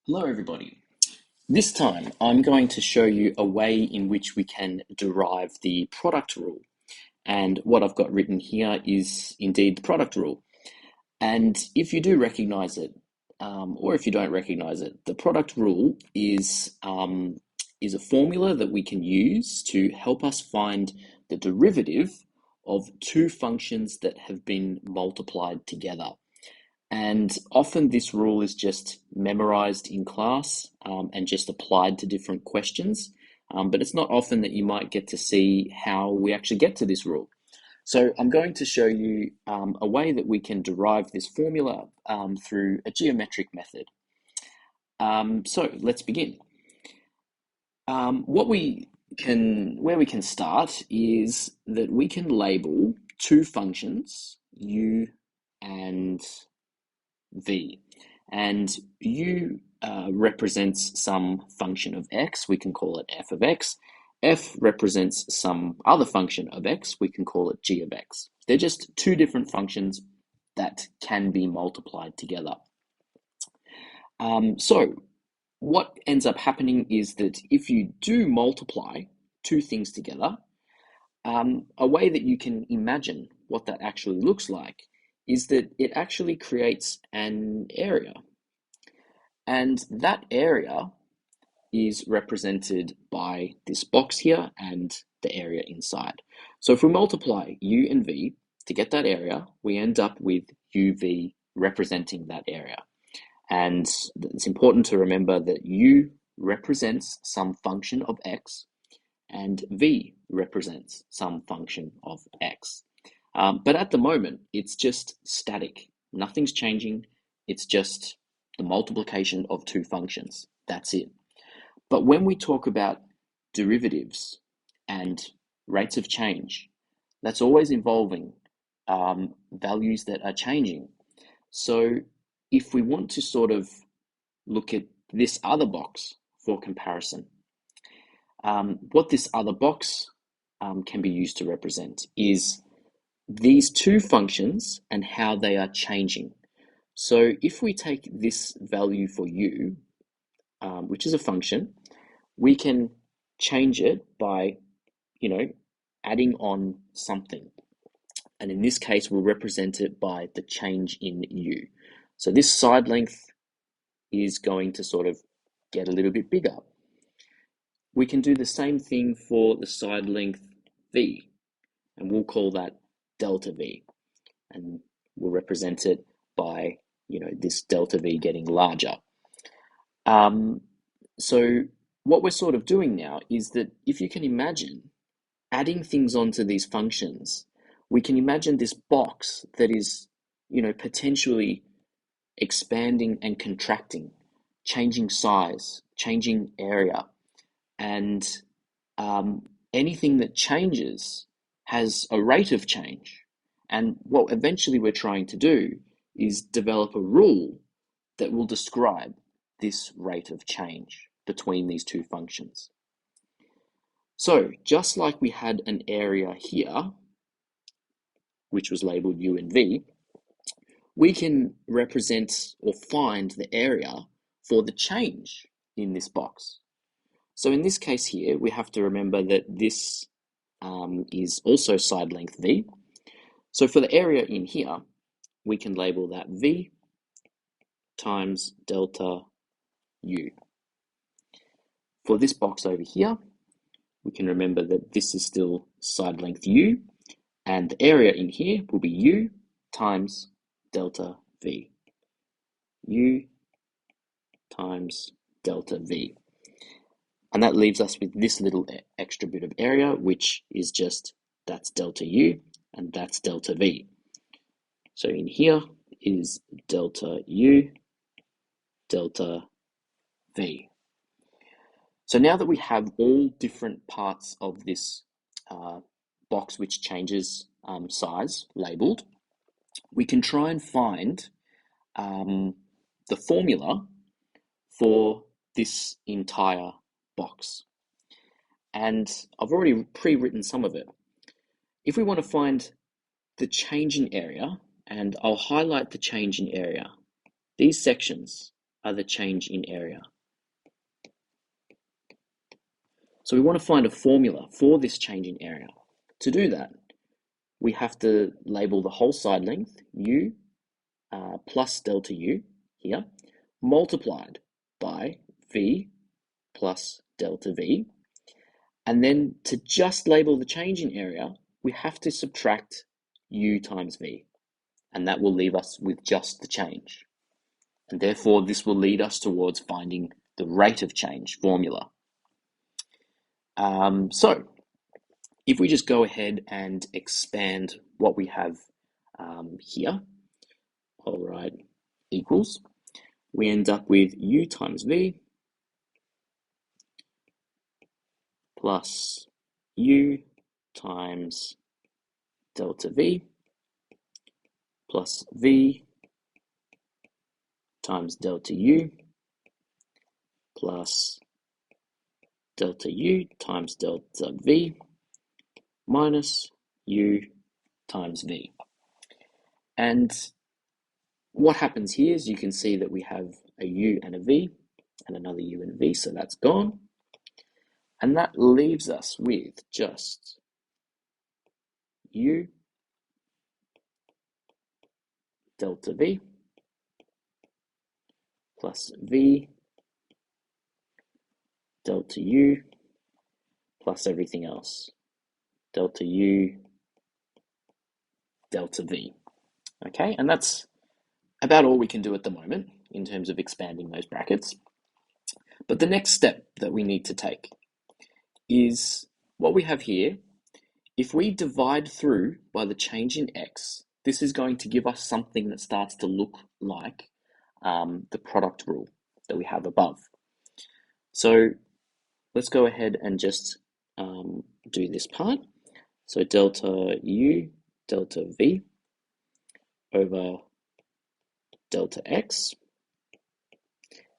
Hello everybody. This time I'm going to show you a way in which we can derive the product rule. And what I've got written here is indeed the product rule. And if you do recognize it, or if you don't recognize it, the product rule is a formula that we can use to help us find the derivative of two functions that have been multiplied together. And often this rule is just memorized in class and just applied to different questions. But it's not often that you might get to see how we actually get to this rule. So I'm going to show you a way that we can derive this formula through a geometric method. So let's begin. Where we can start is that we can label two functions, u and v. And u represents some function of x, we can call it f of x. F represents some other function of x, we can call it g of x. They're just two different functions that can be multiplied together. So what ends up happening is that if you do multiply two things together, a way that you can imagine what that actually looks like is that it actually creates an area. And that area is represented by this box here and the area inside. So if we multiply u and v to get that area, we end up with uv representing that area. And it's important to remember that u represents some function of x and v represents some function of x. But at the moment, it's just static. Nothing's changing. It's just the multiplication of two functions. That's it. But when we talk about derivatives and rates of change, that's always involving values that are changing. So if we want to sort of look at this other box for comparison, what this other box can be used to represent is these two functions and how they are changing. So if we take this value for u, which is a function, we can change it by, adding on something. And in this case, we'll represent it by the change in u. So this side length is going to sort of get a little bit bigger. We can do the same thing for the side length v, and we'll call that delta v. And we'll represent it by, this delta v getting larger. So what we're sort of doing now is that if you can imagine adding things onto these functions, we can imagine this box that is, potentially expanding and contracting, changing size, changing area, and anything that changes has a rate of change. And what eventually we're trying to do is develop a rule that will describe this rate of change between these two functions. So just like we had an area here, which was labeled u and v, we can represent or find the area for the change in this box. So in this case here, we have to remember that this is also side length v. So for the area in here, we can label that v times delta u. For this box over here, we can remember that this is still side length u, and the area in here will be u times delta v. U times delta v. And that leaves us with this little extra bit of area, which is just, that's delta u, and that's delta v. So in here is delta u, delta v. So now that we have all different parts of this box which changes size labeled, we can try and find the formula for this entire box. And I've already pre-written some of it. If we want to find the change in area, and I'll highlight the change in area, these sections are the change in area. So we want to find a formula for this change in area. To do that, we have to label the whole side length, u, plus delta u here, multiplied by v plus delta v. And then to just label the change in area, we have to subtract u times v. And that will leave us with just the change. And therefore, this will lead us towards finding the rate of change formula. So if we just go ahead and expand what we have here, all right, equals, we end up with u times v plus u times delta v plus v times delta u plus delta u times delta v minus u times v. And what happens here is you can see that we have a u and a v and another u and a v, so that's gone. And that leaves us with just u delta v plus v delta u plus everything else, delta u delta v. Okay, and that's about all we can do at the moment in terms of expanding those brackets. But the next step that we need to take is what we have here. If we divide through by the change in x, this is going to give us something that starts to look like the product rule that we have above. So let's go ahead and just do this part. So delta u delta v over delta x.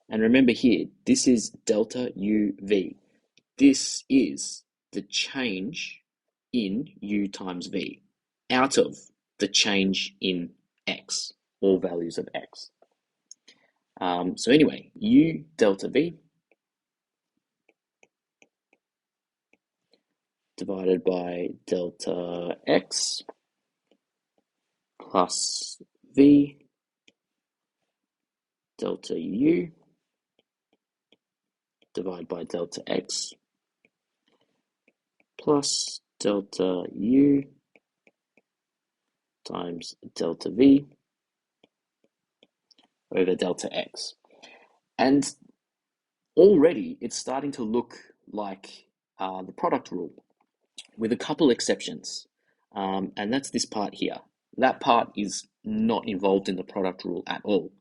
And remember here, this is delta uv. This is the change in u times v out of the change in x, all values of x. So anyway, u delta v divided by delta x plus v delta u divided by delta x plus delta u times delta v over delta x. And already it's starting to look like the product rule with a couple exceptions. And that's this part here. That part is not involved in the product rule at all.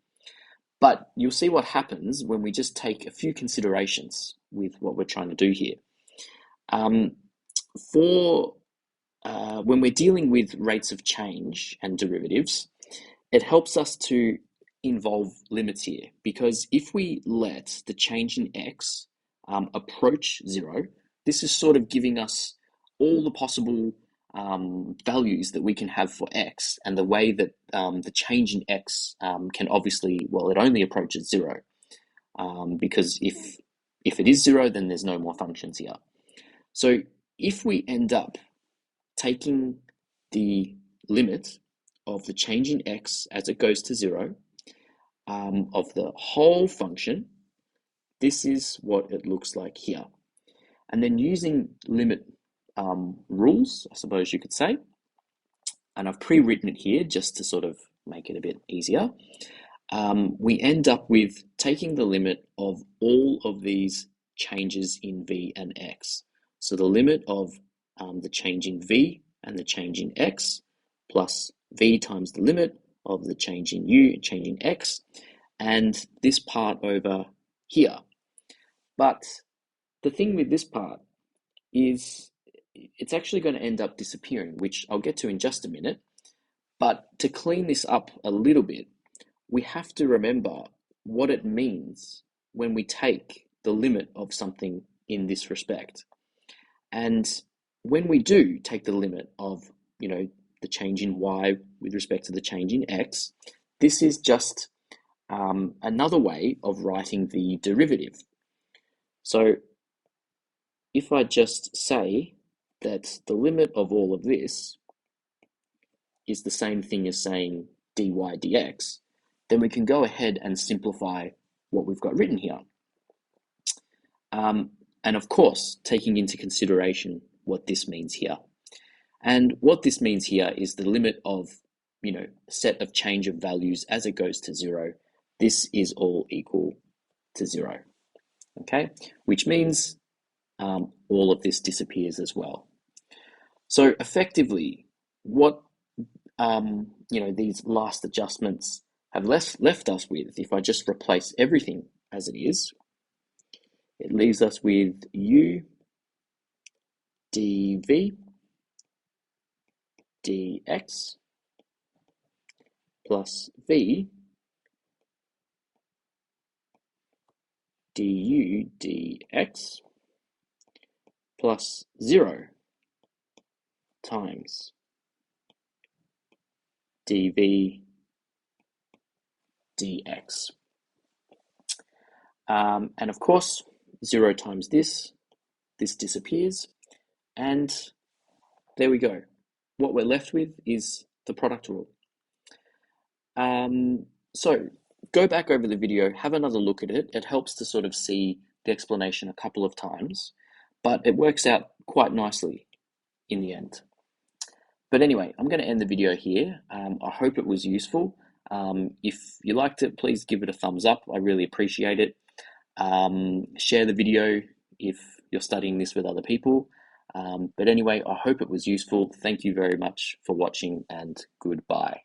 But you'll see what happens when we just take a few considerations with what we're trying to do here. When we're dealing with rates of change and derivatives, it helps us to involve limits here, because if we let the change in x approach zero, this is sort of giving us all the possible values that we can have for x, and the way that the change in x can obviously, well, it only approaches zero, because if it is zero, then there's no more functions here. So if we end up taking the limit of the change in x as it goes to zero of the whole function, this is what it looks like here. And then using limit rules, I suppose you could say, and I've pre-written it here just to sort of make it a bit easier, we end up with taking the limit of all of these changes in v and x. So the limit of the change in v and the change in x plus v times the limit of the change in u and change in x, and this part over here. But the thing with this part is it's actually going to end up disappearing, which I'll get to in just a minute. But to clean this up a little bit, we have to remember what it means when we take the limit of something in this respect. And when we do take the limit of, the change in y with respect to the change in x, this is just another way of writing the derivative. So if I just say that the limit of all of this is the same thing as saying dy dx, then we can go ahead and simplify what we've got written here. And of course, taking into consideration what this means here. And what this means here is the limit of, set of change of values as it goes to 0. This is all equal to 0, okay? Which means all of this disappears as well. So effectively, what these last adjustments have left us with, if I just replace everything as it is, it leaves us with u dv dx plus v du dx plus 0 times dv dx. And of course, 0 times this disappears, and there we go. What we're left with is the product rule. So go back over the video, have another look at it. It helps to sort of see the explanation a couple of times, but it works out quite nicely in the end. But anyway, I'm going to end the video here. I hope it was useful. If you liked it, please give it a thumbs up. I really appreciate it. Share the video if you're studying this with other people. But anyway, I hope it was useful. Thank you very much for watching, and goodbye.